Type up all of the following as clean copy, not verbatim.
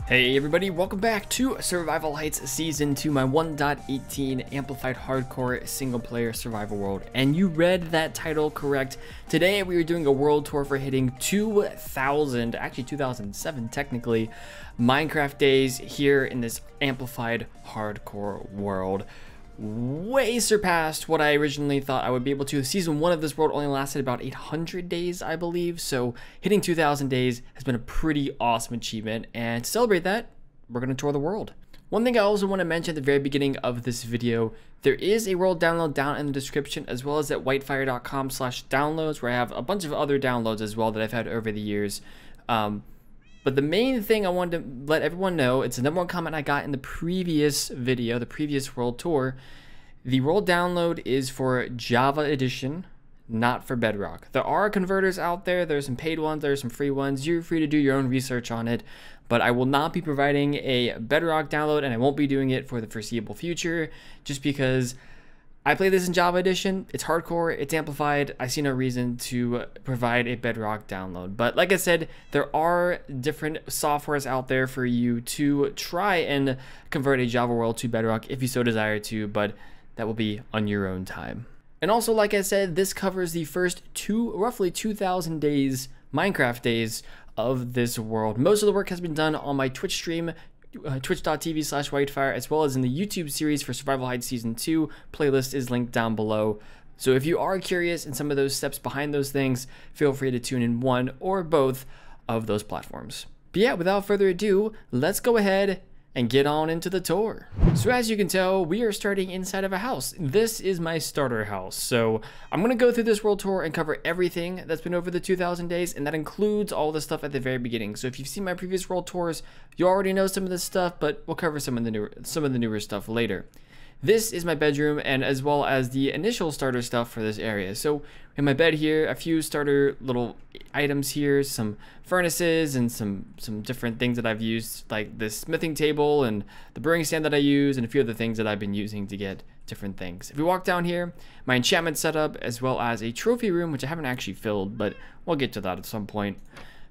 Hey everybody, welcome back to Survival Heights Season 2, my 1.18 Amplified Hardcore Single Player Survival World. And you read that title correct. Today we are doing a world tour for hitting 2,000, actually 2007 technically, Minecraft days here in this Amplified Hardcore world. Way surpassed what I originally thought I would be able to. Season 1 of this world only lasted about 800 days, I believe, so hitting 2,000 days has been a pretty awesome achievement, and to celebrate that, we're going to tour the world. One thing I also want to mention at the very beginning of this video, there is a world download down in the description, as well as at whitefire.com/downloads, where I have a bunch of other downloads as well that I've had over the years. But the main thing I wanted to let everyone know, it's the #1 comment I got in the previous video, the previous world tour. The world download is for Java Edition, not for Bedrock. There are converters out there. There's some paid ones, there's some free ones. You're free to do your own research on it, but I will not be providing a Bedrock download, and I won't be doing it for the foreseeable future, just because I play this in Java Edition. It's hardcore, it's amplified. I see no reason to provide a Bedrock download. But like I said, there are different softwares out there for you to try and convert a Java world to Bedrock if you so desire to, but that will be on your own time. And also, like I said, this covers the first roughly 2,000 days, Minecraft days of this world. Most of the work has been done on my Twitch stream, twitch.tv/whitefire, as well as in the YouTube series for Survival Heights Season 2. Playlist is linked down below. So if you are curious in some of those steps behind those things, feel free to tune in one or both of those platforms. But yeah, without further ado, let's go ahead and get on into the tour. So as you can tell, we are starting inside of a house. This is my starter house. So I'm gonna go through this world tour and cover everything that's been over the 2,000 days, and that includes all the stuff at the very beginning. So if you've seen my previous world tours, you already know some of this stuff, but we'll cover some of the newer stuff later. This is my bedroom, and as well as the initial starter stuff for this area. So in my bed here, a few starter little items here, some furnaces and some different things that I've used, like this smithing table and the brewing stand that I use, and a few other things that I've been using to get different things. If we walk down here, my enchantment setup, as well as a trophy room, which I haven't actually filled, but we'll get to that at some point.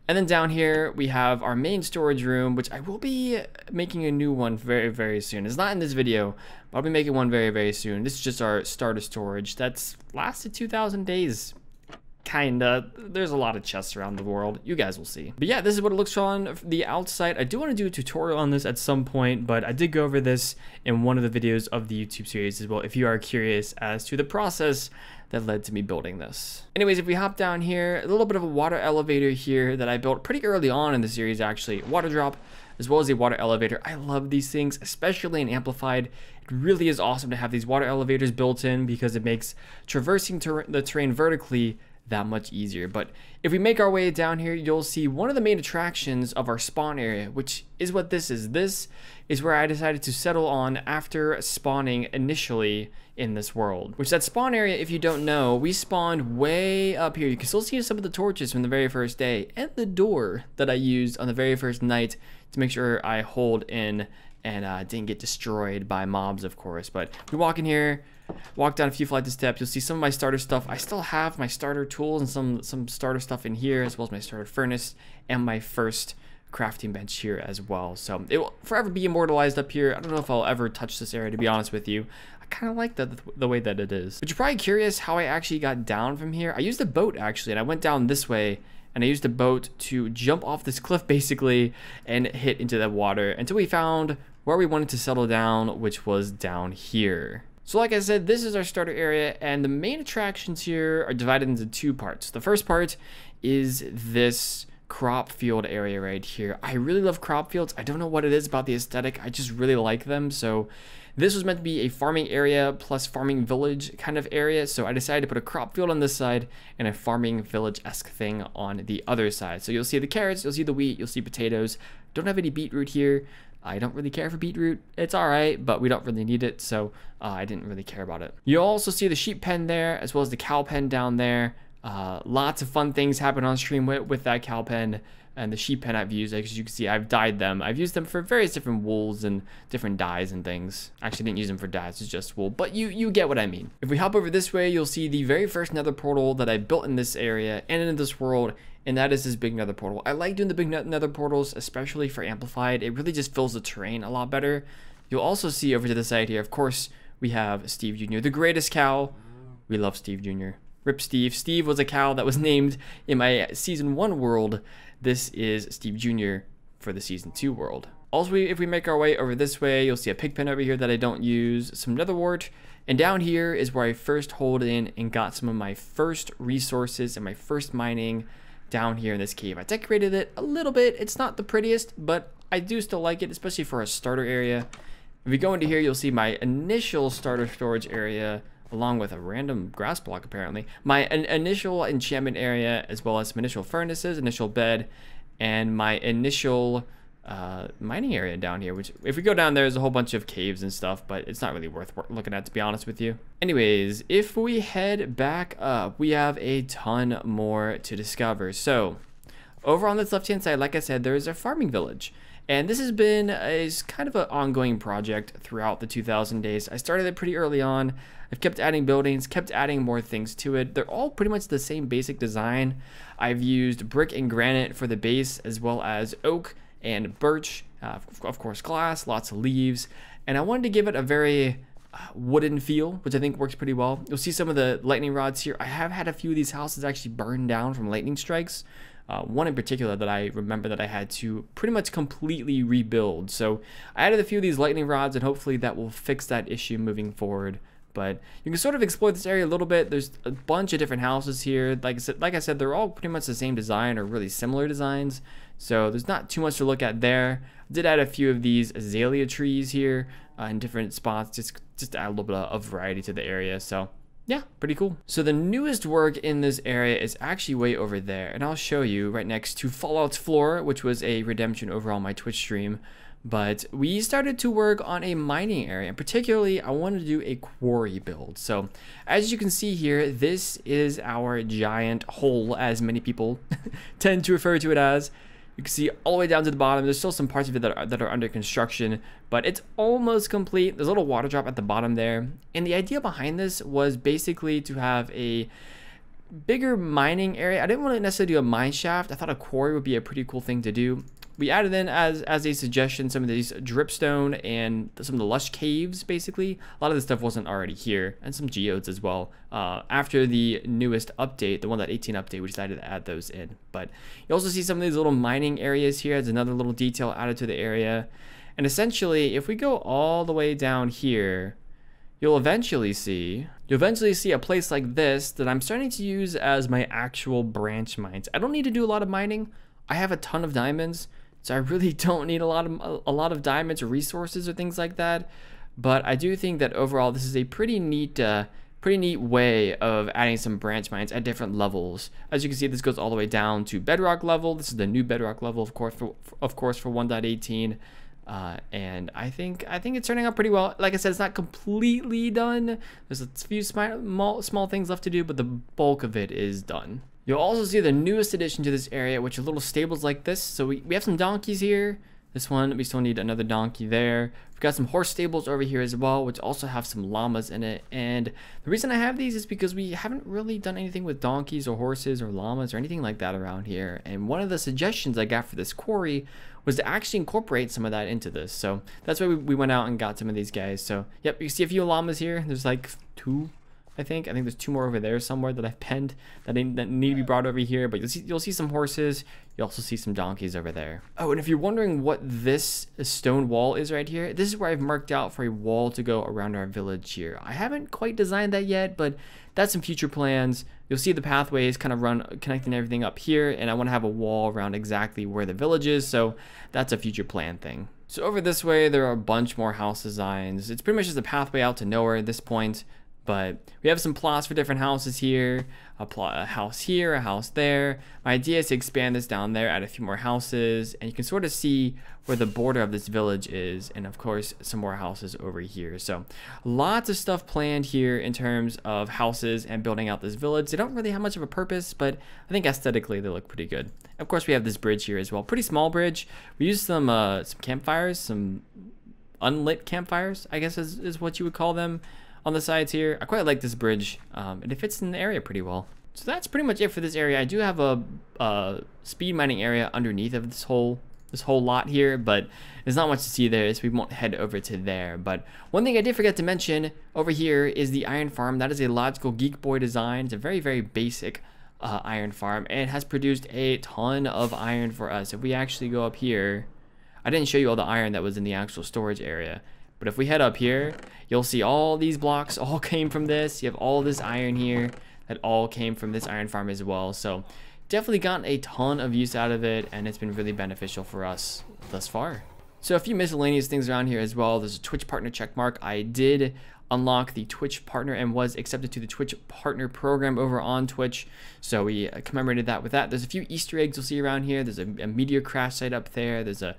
And then down here, we have our main storage room, which I will be making a new one very, very soon. It's not in this video, but I'll be making one very, very soon. This is just our starter storage. That's lasted 2,000 days. Kinda. There's a lot of chests around the world. You guys will see. But yeah, this is what it looks on the outside. I do want to do a tutorial on this at some point, but I did go over this in one of the videos of the YouTube series as well, if you are curious as to the process that led to me building this. Anyways, if we hop down here, a little bit of a water elevator here that I built pretty early on in the series, actually. Water drop, as well as a water elevator. I love these things, especially in Amplified. It really is awesome to have these water elevators built in because it makes traversing the terrain vertically that much easier. But if we make our way down here, you'll see one of the main attractions of our spawn area, which is what this is. This is where I decided to settle on after spawning initially in this world. Which that spawn area, if you don't know, we spawned way up here. You can still see some of the torches from the very first day, and the door that I used on the very first night to make sure I hold in and didn't get destroyed by mobs, of course. But we walk in here, walk down a few flights of steps, you'll see some of my starter stuff. I still have my starter tools and some starter stuff in here, as well as my starter furnace and my first crafting bench here as well. So it will forever be immortalized up here. I don't know if I'll ever touch this area, to be honest with you. I kind of like the way that it is. But you're probably curious how I actually got down from here. I used a boat actually, and I went down this way, and I used a boat to jump off this cliff basically and hit into the water until we found where we wanted to settle down, which was down here. So like I said, this is our starter area, and the main attractions here are divided into two parts. The first part is this crop field area right here. I really love crop fields. I don't know what it is about the aesthetic. I just really like them. So this was meant to be a farming area plus farming village kind of area. So I decided to put a crop field on this side and a farming village-esque thing on the other side. So you'll see the carrots, you'll see the wheat, you'll see potatoes. Don't have any beetroot here. I don't really care for beetroot. It's all right, but we don't really need it, so I didn't really care about it. You'll also see the sheep pen there, as well as the cow pen down there. Lots of fun things happen on stream with that cow pen and the sheep pen I've used. As you can see, I've dyed them. I've used them for various different wools and different dyes and things. Actually, didn't use them for dyes, it's just wool, but you get what I mean. If we hop over this way, you'll see the very first nether portal that I built in this area and in this world, and that is this big nether portal. I like doing the big nether portals, especially for Amplified. It really just fills the terrain a lot better. You'll also see over to the side here, of course, we have Steve Jr., the greatest cow. We love Steve Jr. Rip Steve. Steve was a cow that was named in my Season 1 world. This is Steve Jr. for the Season 2 world. Also, if we make our way over this way, you'll see a pig pen over here that I don't use, some nether wart, and down here is where I first holed in and got some of my first resources and my first mining down here in this cave. I decorated it a little bit. It's not the prettiest, but I do still like it, especially for a starter area. If we go into here, you'll see my initial starter storage area, along with a random grass block apparently, my initial enchantment area, as well as some initial furnaces, initial bed, and my initial mining area down here, which if we go down there's a whole bunch of caves and stuff, but it's not really worth looking at, to be honest with you. Anyways, if we head back up, we have a ton more to discover. So over on this left hand side, like I said, there is a farming village. And this has been kind of an ongoing project throughout the 2000 days. I started it pretty early on. I've kept adding buildings, kept adding more things to it. They're all pretty much the same basic design. I've used brick and granite for the base, as well as oak and birch, of course glass, lots of leaves. And I wanted to give it a very wooden feel, which I think works pretty well. You'll see some of the lightning rods here. I have had a few of these houses actually burned down from lightning strikes. One in particular that I remember that I had to pretty much completely rebuild. So I added a few of these lightning rods, and hopefully that will fix that issue moving forward. But you can sort of explore this area a little bit. There's a bunch of different houses here. Like I said, they're all pretty much the same design or really similar designs. So there's not too much to look at there. I did add a few of these azalea trees here in different spots, just to add a little bit of variety to the area. So yeah, pretty cool. So the newest work in this area is actually way over there, and I'll show you right next to Fallout's floor, which was a redemption over on my Twitch stream. But we started to work on a mining area, and particularly I wanted to do a quarry build. So as you can see here, this is our giant hole, as many people tend to refer to it as. You can see all the way down to the bottom. There's still some parts of it that are under construction, but it's almost complete. There's a little water drop at the bottom there. And the idea behind this was basically to have a bigger mining area. I didn't want to necessarily do a mine shaft. I thought a quarry would be a pretty cool thing to do. We added in as a suggestion some of these dripstone and some of the lush caves, basically. A lot of this stuff wasn't already here, and some geodes as well. After the newest update, the 1.18 update, we decided to add those in. But you also see some of these little mining areas here as another little detail added to the area. And essentially, if we go all the way down here, you'll eventually see a place like this that I'm starting to use as my actual branch mines. I don't need to do a lot of mining. I have a ton of diamonds, so I really don't need a lot of diamonds or resources or things like that. But I do think that overall this is a pretty neat way of adding some branch mines at different levels. As you can see, this goes all the way down to bedrock level. This is the new bedrock level, of course, for 1.18. And I think it's turning out pretty well. Like I said, it's not completely done. There's a few small things left to do, but the bulk of it is done. You'll also see the newest addition to this area, which are little stables like this. So we have some donkeys here. This one, we still need another donkey there. We've got some horse stables over here as well, which also have some llamas in it. And the reason I have these is because we haven't really done anything with donkeys or horses or llamas or anything like that around here. And one of the suggestions I got for this quarry was to actually incorporate some of that into this. So that's why we went out and got some of these guys. So yep, you see a few llamas here. There's like 2. I think there's 2 more over there somewhere that I've penned that need to be brought over here. But you'll see some horses. You also see some donkeys over there. Oh, and if you're wondering what this stone wall is right here, this is where I've marked out for a wall to go around our village here. I haven't quite designed that yet, but that's some future plans. You'll see the pathways kind of connecting everything up here, and I want to have a wall around exactly where the village is, so that's a future plan thing. So over this way, there are a bunch more house designs. It's pretty much just a pathway out to nowhere at this point. But we have some plots for different houses here, a house here, a house there. My idea is to expand this down there, add a few more houses, and you can sort of see where the border of this village is, and of course some more houses over here. So lots of stuff planned here in terms of houses and building out this village. They don't really have much of a purpose, but I think aesthetically they look pretty good. Of course we have this bridge here as well, pretty small bridge. We used some campfires, some unlit campfires, I guess is what you would call them, on the sides here. I quite like this bridge, and it fits in the area pretty well. So that's pretty much it for this area. I do have a speed mining area underneath of this whole lot here, but there's not much to see there, so we won't head over to there. But one thing I did forget to mention over here is the iron farm. That is a logical Geek Boy design. It's a very, very basic iron farm, and it has produced a ton of iron for us. If we actually go up here, I didn't show you all the iron that was in the actual storage area, but if we head up here, you'll see all these blocks all came from this. You have all this iron here that all came from this iron farm as well. So definitely gotten a ton of use out of it, and it's been really beneficial for us thus far. So a few miscellaneous things around here as well. There's a Twitch partner checkmark. I did unlock the Twitch partner and was accepted to the Twitch partner program over on Twitch. So we commemorated that with that. There's a few Easter eggs you'll see around here. There's a meteor crash site up there. There's a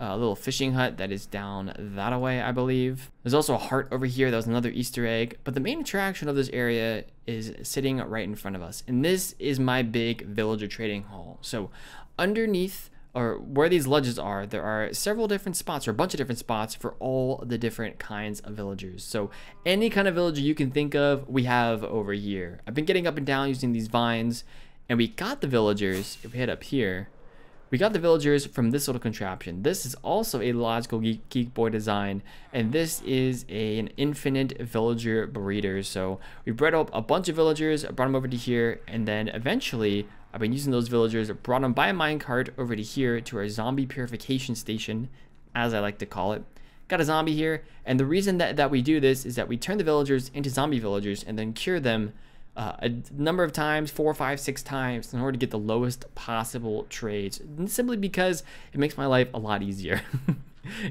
little fishing hut that is down that way, I believe. There's also a heart over here. That was another Easter egg. But the main attraction of this area is sitting right in front of us. And this is my big villager trading hall. So underneath, or where these ledges are, there are several different spots, or a bunch of different spots for all the different kinds of villagers. So any kind of villager you can think of, we have over here. I've been getting up and down using these vines, and we got the villagers, if we head up here, we got the villagers from this little contraption. This is also a logical Geek Boy design, and this is an infinite villager breeder. So we bred up a bunch of villagers, brought them over to here, and then eventually I've been using those villagers, brought them by a minecart over to here to our zombie purification station, as I like to call it. Got a zombie here, and the reason that we do this is that we turn the villagers into zombie villagers and then cure them a number of times, 4, 5, 6 times, in order to get the lowest possible trades, simply because it makes my life a lot easier.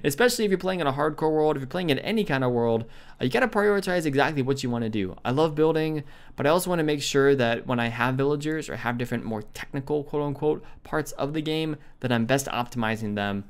Especially if you're playing in a hardcore world, if you're playing in any kind of world, you gotta prioritize exactly what you want to do. I love building, but I also want to make sure that when I have villagers or have different more technical quote-unquote parts of the game, that I'm best optimizing them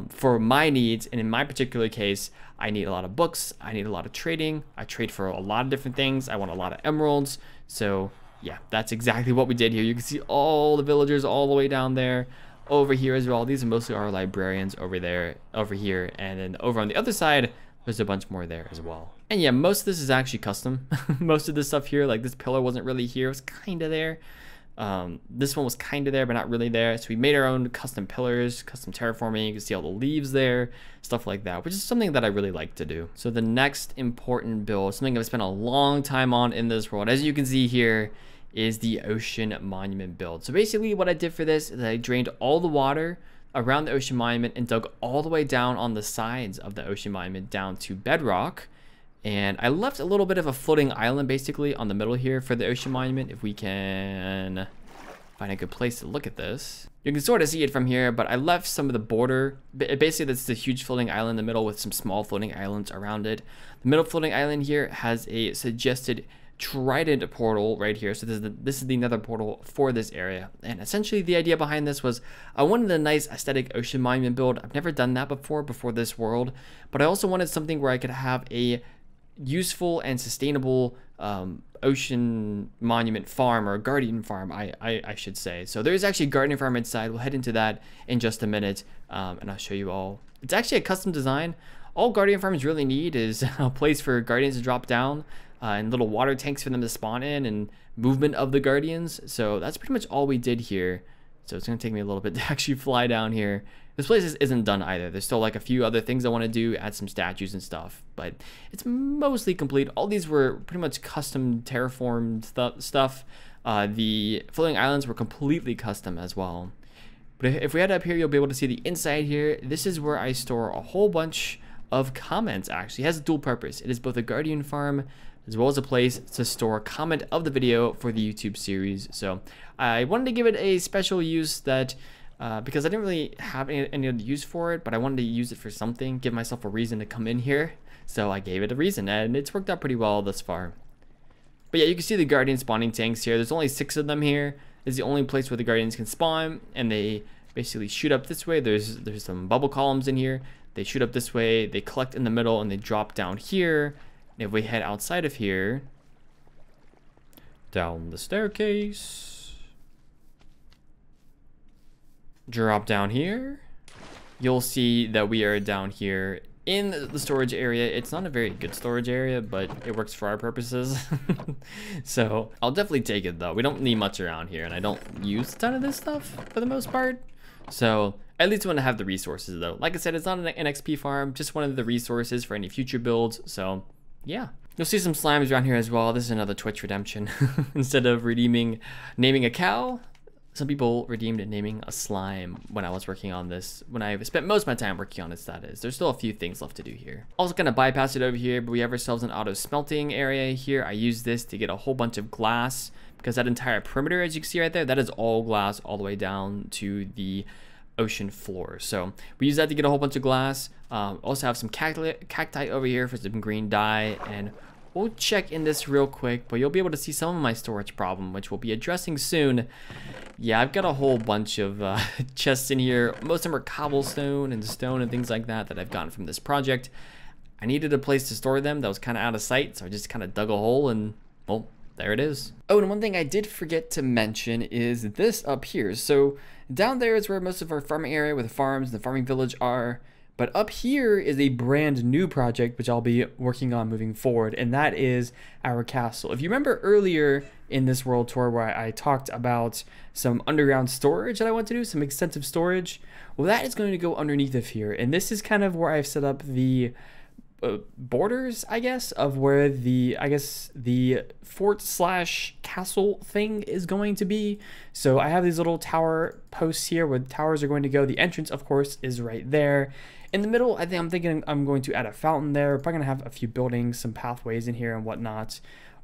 for my needs. And in my particular case, I need a lot of books, I need a lot of trading, I trade for a lot of different things, I want a lot of emeralds. So yeah, that's exactly what we did here. You can see all the villagers all the way down there. Over here as well, these are mostly our librarians over there, over here, and then over on the other side, there's a bunch more there as well. And yeah, most of this is actually custom. Most of this stuff here, like this pillar wasn't really here, it was kind of there. This one was kind of there, but not really there. So we made our own custom pillars, custom terraforming. You can see all the leaves there, stuff like that, which is something that I really like to do. So the next important build, something I've spent a long time on in this world, as you can see here, is the ocean monument build. So basically what I did for this is I drained all the water around the ocean monument and dug all the way down on the sides of the ocean monument down to bedrock. And I left a little bit of a floating island basically on the middle here for the ocean monument. If we can find a good place to look at this, you can sort of see it from here, but I left some of the border. Basically, that's the huge floating island in the middle with some small floating islands around it. The middle floating island here has a suggested trident portal right here. So this is the nether portal for this area. And essentially the idea behind this was I wanted a nice aesthetic ocean monument build. I've never done that before this world, but I also wanted something where I could have a useful and sustainable ocean monument farm, or guardian farm, I should say. So there's actually a guardian farm inside. We'll head into that in just a minute, and I'll show you all. It's actually a custom design. All guardian farms really need is a place for guardians to drop down, and little water tanks for them to spawn in, and movement of the guardians. So that's pretty much all we did here. So it's gonna take me a little bit to actually fly down here. This place isn't done either. There's still like a few other things I want to do, add some statues and stuff, but it's mostly complete. All these were pretty much custom terraformed stuff. The floating islands were completely custom as well. But if we head up here, you'll be able to see the inside here. This is where I store a whole bunch of comments. Actually, it has a dual purpose. It is both a guardian farm as well as a place to store comment of the video for the YouTube series. So I wanted to give it a special use that because I didn't really have any other use for it, but I wanted to use it for something, give myself a reason to come in here. So I gave it a reason, and it's worked out pretty well thus far. But yeah, you can see the guardian spawning tanks here. There's only 6 of them here. This is the only place where the guardians can spawn, and they basically shoot up this way. There's some bubble columns in here. They shoot up this way, they collect in the middle, and they drop down here. And if we head outside of here, down the staircase, drop down here, you'll see that we are down here in the storage area. It's not a very good storage area, but it works for our purposes. So I'll definitely take it though. We don't need much around here, and I don't use a ton of this stuff for the most part. So at least want to have the resources though. Like I said, it's not an XP farm, just one of the resources for any future builds. So yeah. You'll see some slimes around here as well. This is another Twitch redemption. Instead of naming a cow, some people redeemed naming a slime when I was working on this. When I spent most of my time working on this, that is. There's still a few things left to do here. Also gonna bypass it over here, but we have ourselves an auto smelting area here. I use this to get a whole bunch of glass, because that entire perimeter, as you can see right there, that is all glass all the way down to the ocean floor. So we use that to get a whole bunch of glass. Also have some cacti over here for some green dye, and we'll check in this real quick, but you'll be able to see some of my storage problem, which we'll be addressing soon. Yeah, I've got a whole bunch of chests in here. Most of them are cobblestone and stone and things like that I've gotten from this project. I needed a place to store them that was kind of out of sight, so I just kind of dug a hole and, well, there it is. Oh, and one thing I did forget to mention is this up here. So down there is where most of our farming area with the farms and the farming village are. But up here is a brand new project, which I'll be working on moving forward, and that is our castle. If you remember earlier in this world tour where I talked about some underground storage that I want to do, some extensive storage, well, that is going to go underneath of here. And this is kind of where I've set up the borders, I guess, of where the fort slash castle thing is going to be. So I have these little tower posts here where the towers are going to go. The entrance, of course, is right there. In the middle, I'm thinking I'm going to add a fountain there. We're probably going to have a few buildings, some pathways in here and whatnot.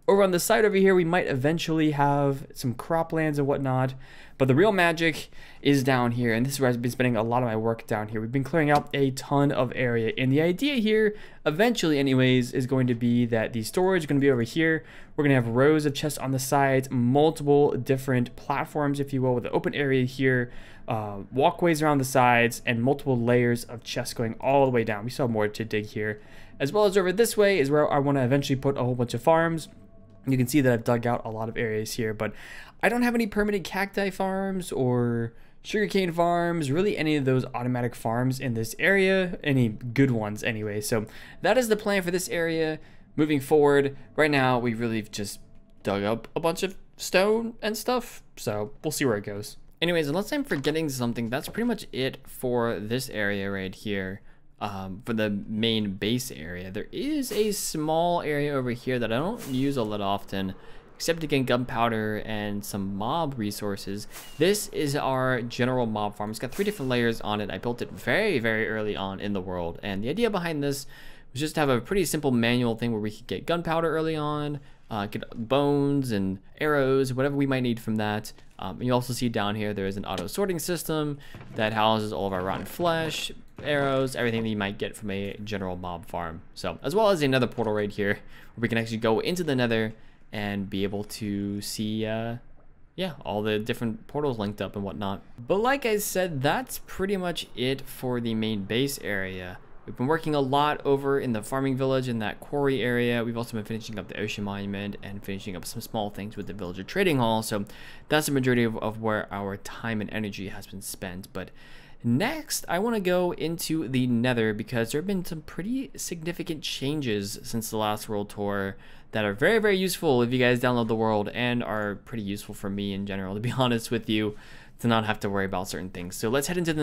Over on the side over here, we might eventually have some croplands and whatnot. But the real magic is down here, and this is where I've been spending a lot of my work down here. We've been clearing out a ton of area, and the idea here, eventually anyways, is going to be that the storage is going to be over here. We're going to have rows of chests on the sides, multiple different platforms, if you will, with an open area here, walkways around the sides, and multiple layers of chests going all the way down. We still have more to dig here. As well as over this way is where I want to eventually put a whole bunch of farms. You can see that I've dug out a lot of areas here, but I don't have any permanent cacti farms or sugarcane farms, really any of those automatic farms in this area, any good ones anyway. So that is the plan for this area moving forward. Right now, we really just dug up a bunch of stone and stuff, so we'll see where it goes. Anyways, unless I'm forgetting something, that's pretty much it for this area right here. For the main base area, there is a small area over here that I don't use a lot often, except to get gunpowder and some mob resources. This is our general mob farm. It's got 3 different layers on it. I built it very, very early on in the world, and the idea behind this was just to have a pretty simple manual thing where we could get gunpowder early on, get bones and arrows, whatever we might need from that. And you also see down here there is an auto sorting system that houses all of our rotten flesh, arrows, everything that you might get from a general mob farm. So, as well as another portal right here where we can actually go into the Nether and be able to see yeah, all the different portals linked up and whatnot. But like I said, that's pretty much it for the main base area. We've been working a lot over in the farming village in that quarry area. We've also been finishing up the ocean monument and finishing up some small things with the villager trading hall. So that's the majority of where our time and energy has been spent. But next, I want to go into the Nether because there have been some pretty significant changes since the last world tour that are very, very useful if you guys download the world, and are pretty useful for me in general, to be honest with you, to not have to worry about certain things. So let's head into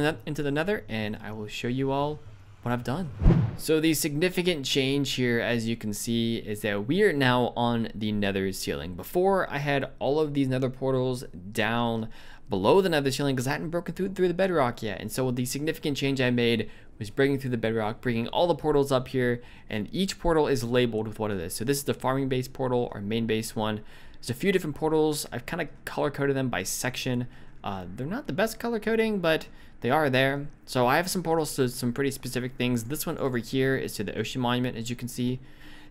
the Nether, and I will show you all what I've done. So the significant change here, as you can see, is that we are now on the Nether ceiling. Before, I had all of these Nether portals down below the Nether ceiling because I hadn't broken through the bedrock yet. And so the significant change I made was breaking through the bedrock, bringing all the portals up here, and each portal is labeled with what it is. So this is the farming base portal, our main base one. There's a few different portals. I've kind of color coded them by section. They're not the best color coding, but they are there. So I have some portals to some pretty specific things. This one over here is to the ocean monument, as you can see.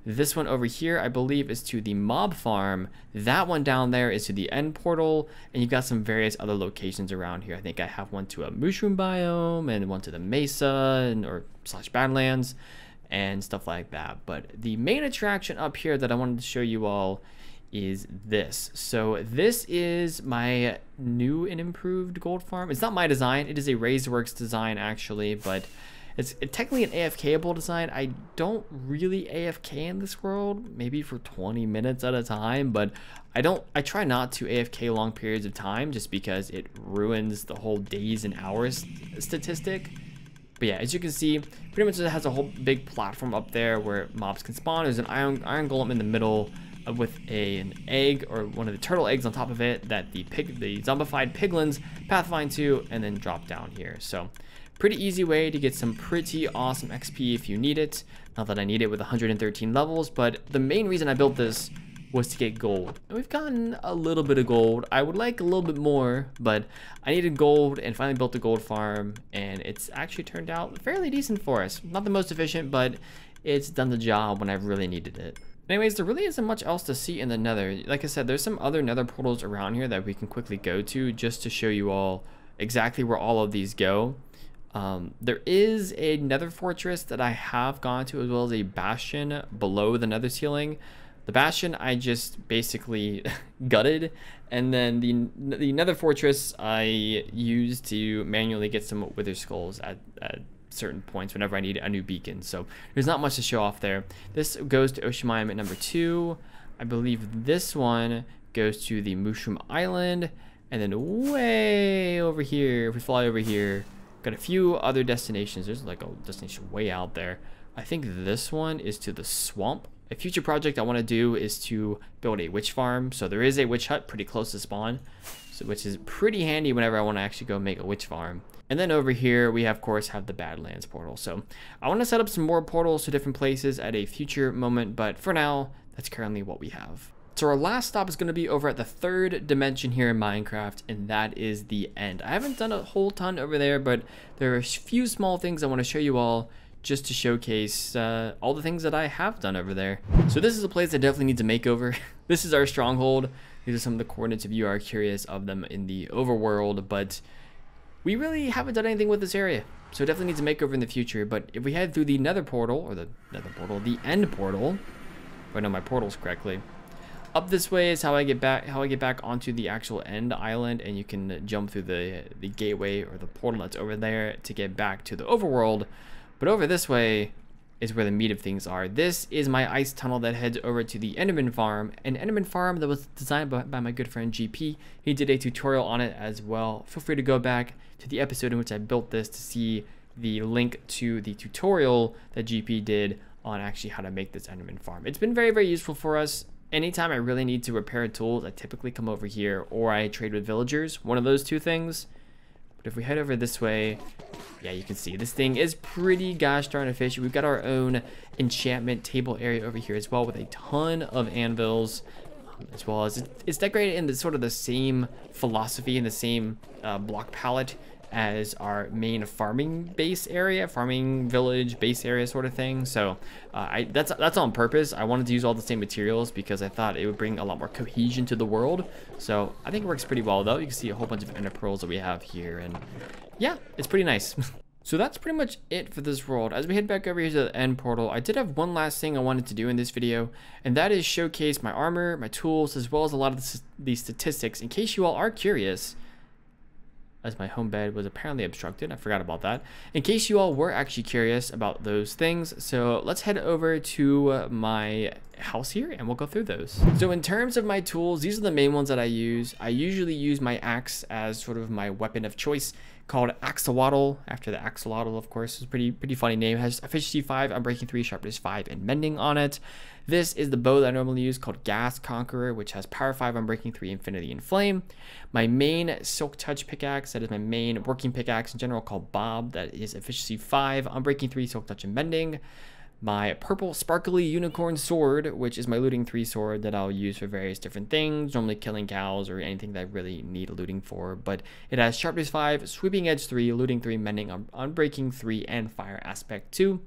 This one over here, I believe, is to the mob farm. That one down there is to the end portal, and you've got some various other locations around here. I think I have one to a mushroom biome and one to the mesa or / badlands and stuff like that. But the main attraction up here that I wanted to show you all is this. So this is my new and improved gold farm. It's not my design. It is a Razeworks design actually, but it's technically an AFK-able design. I don't really AFK in this world, maybe for 20 minutes at a time, but I try not to AFK long periods of time just because it ruins the whole days and hours statistic. But yeah, as you can see, pretty much it has a whole big platform up there where mobs can spawn. There's an iron golem in the middle with an egg or one of the turtle eggs on top of it that the zombified piglins pathfind to and then drop down here. So pretty easy way to get some pretty awesome XP if you need it. Not that I need it with 113 levels, but the main reason I built this was to get gold. And we've gotten a little bit of gold. I would like a little bit more, but I needed gold and finally built a gold farm, and it's actually turned out fairly decent for us. Not the most efficient, but it's done the job when I've really needed it. Anyways, there really isn't much else to see in the nether. Like I said, there's some other nether portals around here that we can quickly go to just to show you all exactly where all of these go. There is a nether fortress that I have gone to, as well as a bastion below the nether ceiling. The bastion I just basically gutted, and then the nether fortress I used to manually get some wither skulls at certain points whenever I need a new beacon. So there's not much to show off there. This goes to ocean monument number 2. I believe this one goes to the mushroom island, and then way over here, if we fly over here, got a few other destinations. There's like a destination way out there. I think this one is to the swamp. A future project I want to do is to build a witch farm. So there is a witch hut pretty close to spawn, so which is pretty handy whenever I want to actually go make a witch farm. And then over here we of course have the Badlands portal. So I want to set up some more portals to different places at a future moment, but for now that's currently what we have. So our last stop is going to be over at the 3rd dimension here in Minecraft, and that is the end. I haven't done a whole ton over there, but there are a few small things I want to show you all just to showcase all the things that I have done over there. So this is a place that definitely needs a makeover. This is our stronghold. These are some of the coordinates if you are curious of them in the overworld, but we really haven't done anything with this area. So it definitely needs a makeover in the future. But if we head through the nether portal, or the end portal, if I know my portals correctly, up this way is how I get back onto the actual end island, and you can jump through the gateway or the portal that's over there to get back to the overworld. But over this way is where the meat of things are. This is my ice tunnel that heads over to the Enderman farm, an Enderman farm that was designed by my good friend GP. He did a tutorial on it as well. Feel free to go back to the episode in which I built this to see the link to the tutorial that GP did on actually how to make this Enderman farm. It's been very, very useful for us. Anytime I really need to repair tools, I typically come over here, or I trade with villagers, one of those two things. But if we head over this way, yeah, you can see this thing is pretty gosh darn efficient. We've got our own enchantment table area over here as well, with a ton of anvils, as well as it's decorated in the sort of the same philosophy and the same block palette as our main farming base area, farming village base area sort of thing. So that's on purpose. I wanted to use all the same materials because I thought it would bring a lot more cohesion to the world. So I think it works pretty well though. You can see a whole bunch of ender pearls that we have here, and yeah, it's pretty nice. So that's pretty much it for this world. As we head back over here to the end portal, I did have one last thing I wanted to do in this video, and that is showcase my armor, my tools, as well as a lot of the statistics in case you all are curious, as my home bed was apparently obstructed. I forgot about that. In case you all were actually curious about those things. So let's head over to my house here and we'll go through those. So in terms of my tools, these are the main ones that I use. I usually use my axe as sort of my weapon of choice, called Axolotl, after the axolotl, of course. It's a pretty funny name. It has efficiency 5, unbreaking 3, sharpness 5, and mending on it. This is the bow that I normally use, called Gas Conqueror, which has power 5, unbreaking 3, infinity, and flame. My main Silk Touch pickaxe, that is my main working pickaxe in general, called Bob, that is efficiency 5, unbreaking 3, silk touch, and mending. my purple sparkly unicorn sword, which is my looting 3 sword that I'll use for various different things, normally killing cows or anything that I really need looting for. But it has sharpness 5, sweeping edge 3, looting 3, mending, unbreaking 3, and fire aspect 2.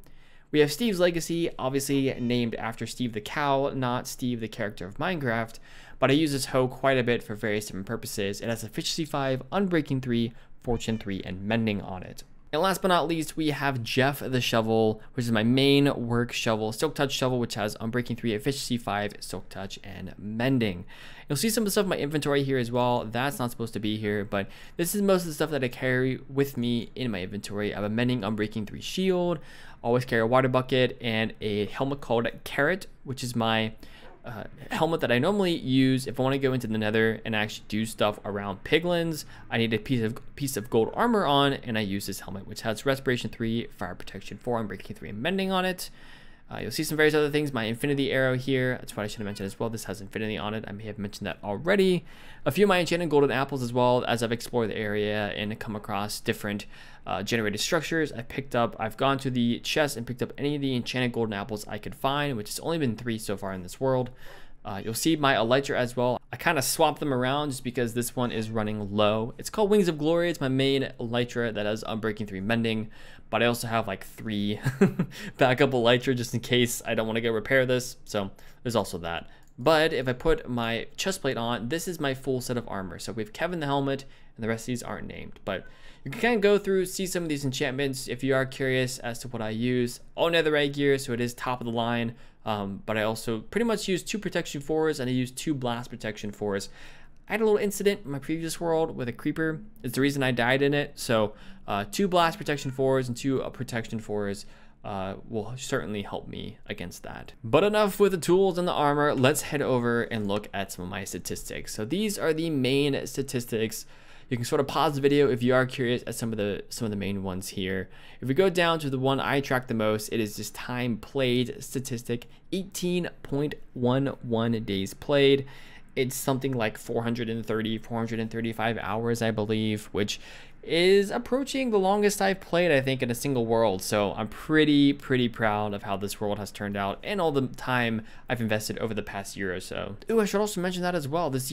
We have Steve's Legacy, obviously named after Steve the cow, not Steve the character of Minecraft, but I use this hoe quite a bit for various different purposes. It has efficiency 5, unbreaking 3, fortune 3, and mending on it. And last but not least, we have Jeff the shovel, which is my main work shovel, silk touch shovel, which has unbreaking 3, efficiency 5, silk touch, and mending. You'll see some of the stuff in my inventory here as well. That's not supposed to be here, but this is most of the stuff that I carry with me in my inventory. I have a mending unbreaking 3 shield, always carry a water bucket, and a helmet called Carrot, which is my helmet that I normally use if I want to go into the nether and actually do stuff around piglins. I need a piece of gold armor on, and I use this helmet, which has respiration 3, fire protection 4, unbreaking 3, and mending on it. You'll see some various other things. My infinity arrow here, that's what I should have mentioned as well. This has infinity on it. I may have mentioned that already. A few of my enchanted golden apples as well, as I've explored the area and come across different generated structures. I've gone to the chest and picked up any of the enchanted golden apples I could find, which has only been 3 so far in this world. You'll see my elytra as well. I kind of swapped them around just because this one is running low. It's called Wings of Glory. It's my main elytra that has unbreaking 3, mending, but I also have like 3 backup elytra just in case I don't want to go repair this. So there's also that. But if I put my chest plate on, this is my full set of armor. So we have Kevin the helmet, and the rest of these aren't named. But you can kind of go through, see some of these enchantments if you are curious as to what I use. All netherite gear, so it is top of the line. But I also pretty much use 2 protection 4s, and I use 2 blast protection 4s. I had a little incident in my previous world with a creeper. It's the reason I died in it. So 2 blast protection 4s and 2 protection 4s will certainly help me against that. But enough with the tools and the armor. Let's head over and look at some of my statistics. So these are the main statistics. You can sort of pause the video if you are curious at some of the main ones here. If we go down to the one I track the most, it is this time played statistic, 18.11 days played. It's something like 435 hours, I believe, which is approaching the longest I've played, I think, in a single world. So I'm pretty proud of how this world has turned out and all the time I've invested over the past year or so. Ooh, I should also mention that as well. This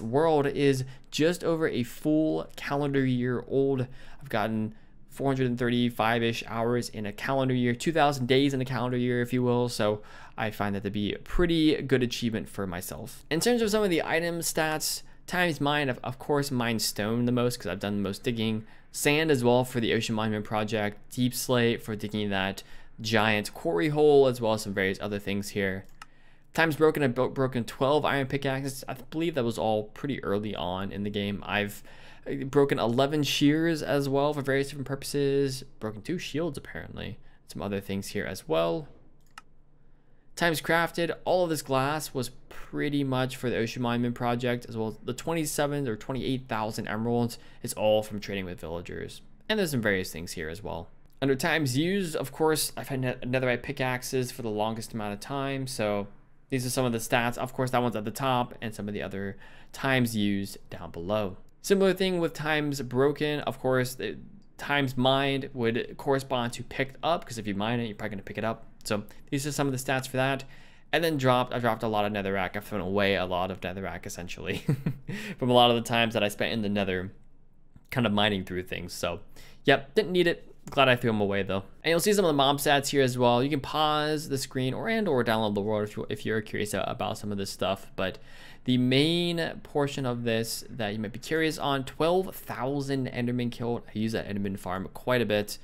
world is just over a full calendar year old. I've gotten 435-ish hours in a calendar year, 2,000 days in a calendar year, if you will. So I find that to be a pretty good achievement for myself. In terms of some of the item stats, times mined, of course, mined stone the most because I've done the most digging. Sand as well for the Ocean Monument project. Deep slate for digging that giant quarry hole, as well as some various other things here. Times broken, I broken 12 iron pickaxes. I believe that was all pretty early on in the game. I've broken 11 shears as well for various different purposes. Broken 2 shields apparently. Some other things here as well. Times crafted, all of this glass was pretty much for the Ocean Monument project, as well as the 27 or 28,000 emeralds is all from trading with villagers. And there's some various things here as well. Under times used, of course, I've had netherite pickaxes for the longest amount of time. So these are some of the stats. Of course, that one's at the top, and some of the other times used down below. Similar thing with times broken. Of course, the times mined would correspond to picked up, because if you mine it, you're probably going to pick it up. So these are some of the stats for that. And then I dropped a lot of netherrack. I've thrown away a lot of netherrack, essentially, from a lot of the times that I spent in the nether kind of mining through things. So, yep, didn't need it. Glad I threw them away, though. And you'll see some of the mob stats here as well. You can pause the screen or download the world if you're curious about some of this stuff. But the main portion of this that you might be curious on, 12,000 Endermen killed. I use that Enderman farm quite a bit.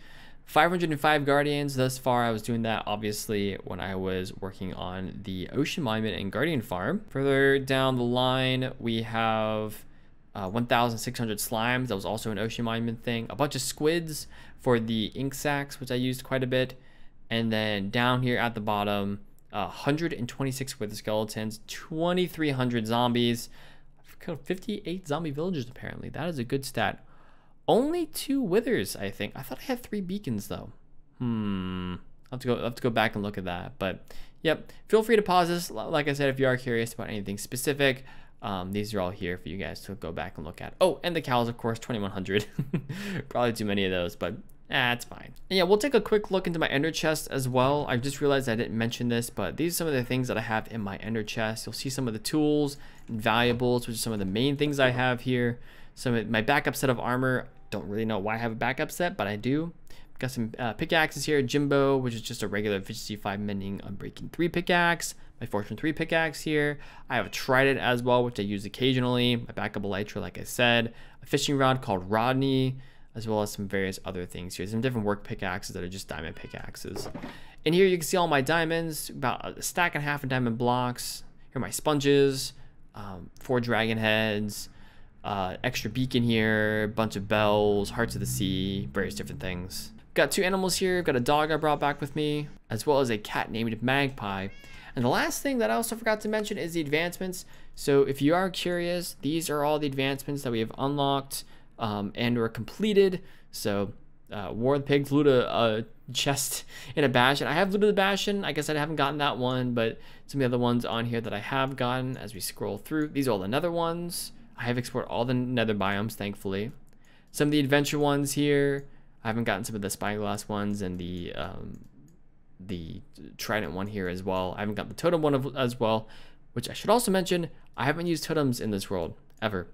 505 guardians thus far. I was doing that obviously when I was working on the Ocean Monument and Guardian farm. Further down the line, we have 1,600 slimes. That was also an Ocean Monument thing. A bunch of squids for the ink sacs, which I used quite a bit. And then down here at the bottom, 126 wither skeletons, 2,300 zombies. I've killed 58 zombie villagers apparently. That is a good stat. Only 2 withers, I think. I thought I had 3 beacons though. I'll have to go back and look at that. But yep, feel free to pause this. Like I said, if you are curious about anything specific, these are all here for you guys to go back and look at. Oh, and the cows, of course, 2,100. Probably too many of those, but It's fine. And yeah, we'll take a quick look into my ender chest as well. I just realized I didn't mention this, but these are some of the things that I have in my ender chest. You'll see some of the tools and valuables, which are some of the main things I have here. Some of my backup set of armor. Don't really know why I have a backup set, but I do. Got some pickaxes here. Jimbo, which is just a regular efficiency 5 mending unbreaking 3 pickaxe. My Fortune 3 pickaxe here. I have a trident as well, which I use occasionally. My backup elytra, like I said. A fishing rod called Rodney, as well as some various other things here. Some different work pickaxes that are just diamond pickaxes. And here you can see all my diamonds, about a stack and a half of diamond blocks. Here are my sponges, 4 dragon heads, extra beacon here, bunch of bells, hearts of the sea, various different things. Got 2 animals here. Got a dog I brought back with me, as well as a cat named Magpie. And the last thing that I also forgot to mention is the advancements. So if you are curious, these are all the advancements that we have unlocked and or completed. So War of the Pigs, loot a chest in a bastion. I have looted the bastion. I guess I haven't gotten that one, but some of the other ones on here that I have gotten as we scroll through. These are all the nether ones. I have explored all the nether biomes, thankfully. Some of the adventure ones here. I haven't gotten some of the spyglass ones and the trident one here as well. I haven't got the totem one as well, which I should also mention, I haven't used totems in this world ever.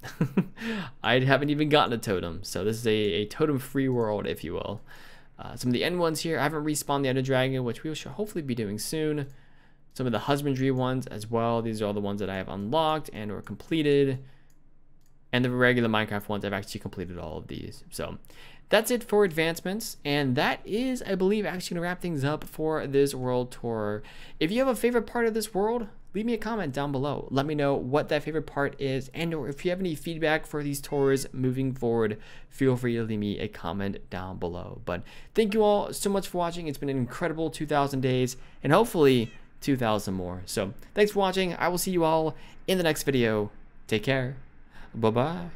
I haven't even gotten a totem, so this is a totem-free world, if you will. Some of the end ones here, I haven't respawned the Ender Dragon, which we should hopefully be doing soon. Some of the husbandry ones as well. These are all the ones that I have unlocked and or completed. And the regular Minecraft ones, I've actually completed all of these. So that's it for advancements, and that is, I believe, actually gonna wrap things up for this world tour. If you have a favorite part of this world, leave me a comment down below. Let me know what that favorite part is, and or if you have any feedback for these tours moving forward, feel free to leave me a comment down below. But thank you all so much for watching. It's been an incredible 2,000 days, and hopefully 2,000 more. So thanks for watching. I will see you all in the next video. Take care. Bye-bye.